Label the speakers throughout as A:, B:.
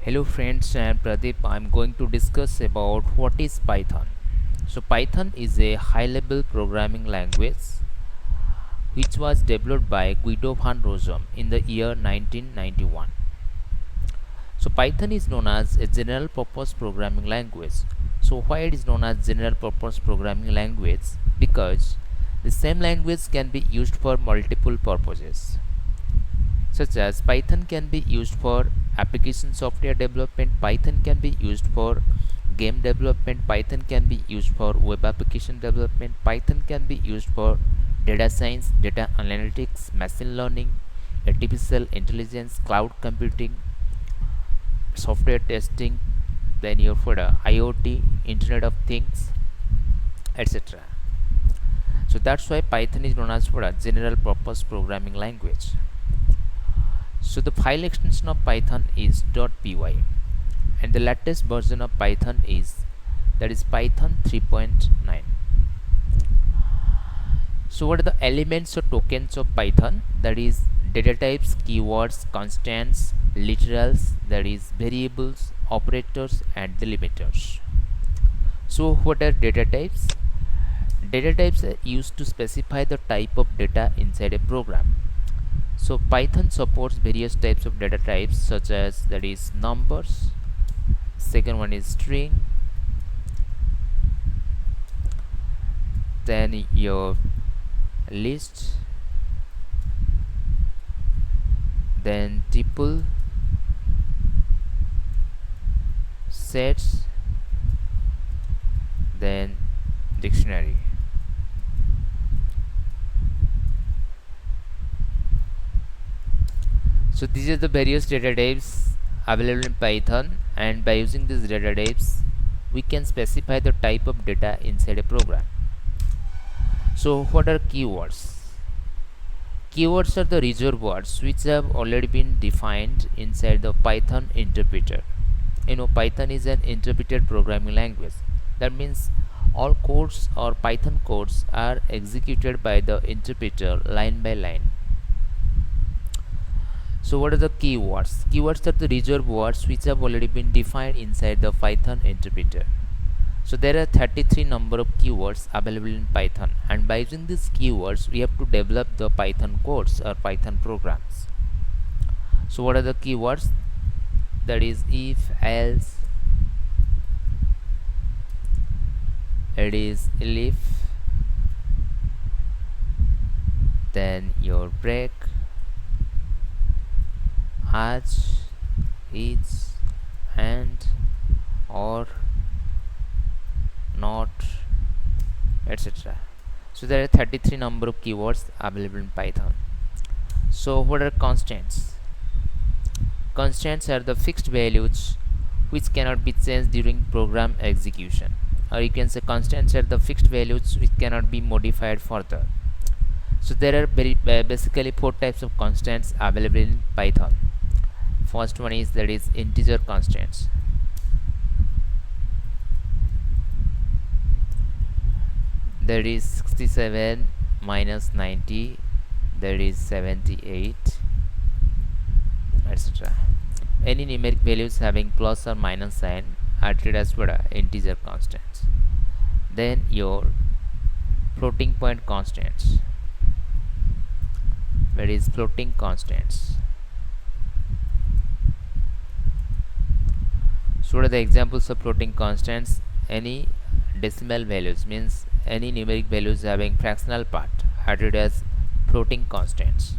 A: Hello friends, I am Pradeep. I am going to discuss about what is Python. So Python is a high-level programming language which was developed by Guido van Rossum in the year 1991. So Python is known as a general purpose programming language. So why it is known as general purpose programming language? Because the same language can be used for multiple purposes, such as Python can be used for application software development, Python can be used for game development, Python can be used for web application development, Python can be used for data science, data analytics, machine learning, artificial intelligence, cloud computing, software testing, then your for the IoT, Internet of Things, etc. So that's why Python is known as for a general purpose programming language. So the file extension of Python is .py, and the latest version of Python is Python 3.9. So what are the elements or tokens of Python? That is data types, keywords, constants, literals, that is variables, operators and delimiters. So what are data types? Data types are used to specify the type of data inside a program. So Python supports various types of data types, such as numbers, second one is string, then your list, then tuple, sets, then dictionary. So these are the various data types available in Python, and by using these data types we can specify the type of data inside a program. So what are keywords? Keywords are the reserved words which have already been defined inside the Python interpreter. Python is an interpreted programming language. That means all codes or Python codes are executed by the interpreter line by line. So what are the keywords? Keywords are the reserved words which have already been defined inside the Python interpreter. So there are 33 number of keywords available in Python, and by using these keywords we have to develop the Python codes or Python programs. So what are the keywords? That is if, else, it is elif, then your break, as, is, and, or, not, etc. So there are 33 number of keywords available in Python. So what are constants? Constants are the fixed values which cannot be changed during program execution, or you can say constants are the fixed values which cannot be modified further. So there are basically four types of constants available in Python. First one is integer constants. There is 67 minus 90, there is 78, etc. Any numeric values having plus or minus sign are treated as integer constants. Then your floating point constants, that is floating constants. So what are the examples of floating constants? Any decimal values, means any numeric values having fractional part, are treated as floating constants.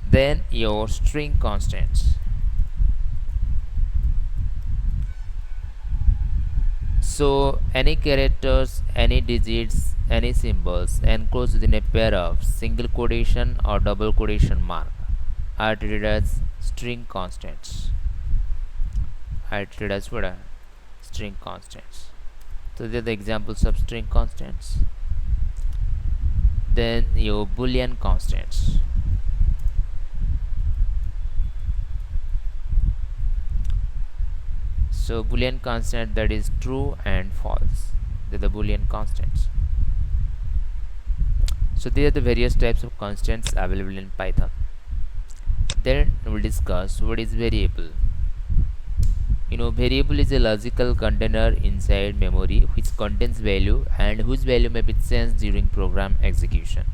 A: Then your string constants. So any characters, any digits, any symbols enclosed within a pair of single quotation or double quotation mark are treated as string constants. String constants. So these are the examples of string constants. Then your Boolean constants. So Boolean constant, that is true and false. They are the Boolean constants. So these are the various types of constants available in Python. Then we'll discuss what is variable. Variable is a logical container inside memory which contains value and whose value may be changed during program execution.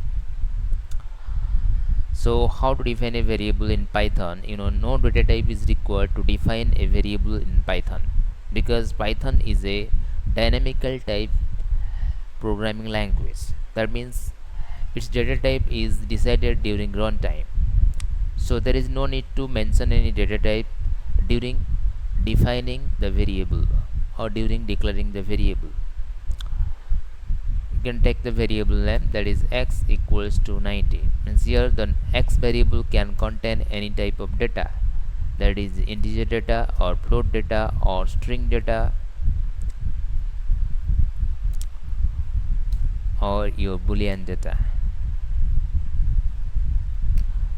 A: So how to define a variable in Python? No data type is required to define a variable in Python, because Python is a dynamical type programming language. That means its data type is decided during runtime. So there is no need to mention any data type during defining the variable or during declaring the variable. You can take the variable name, that is x equals to 90. Means here the x variable can contain any type of data, that is integer data or float data or string data or your boolean data.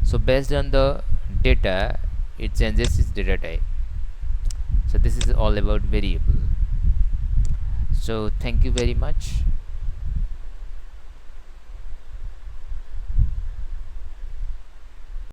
A: So based on the data, it changes its data type. So this is all about variable. So thank you very much.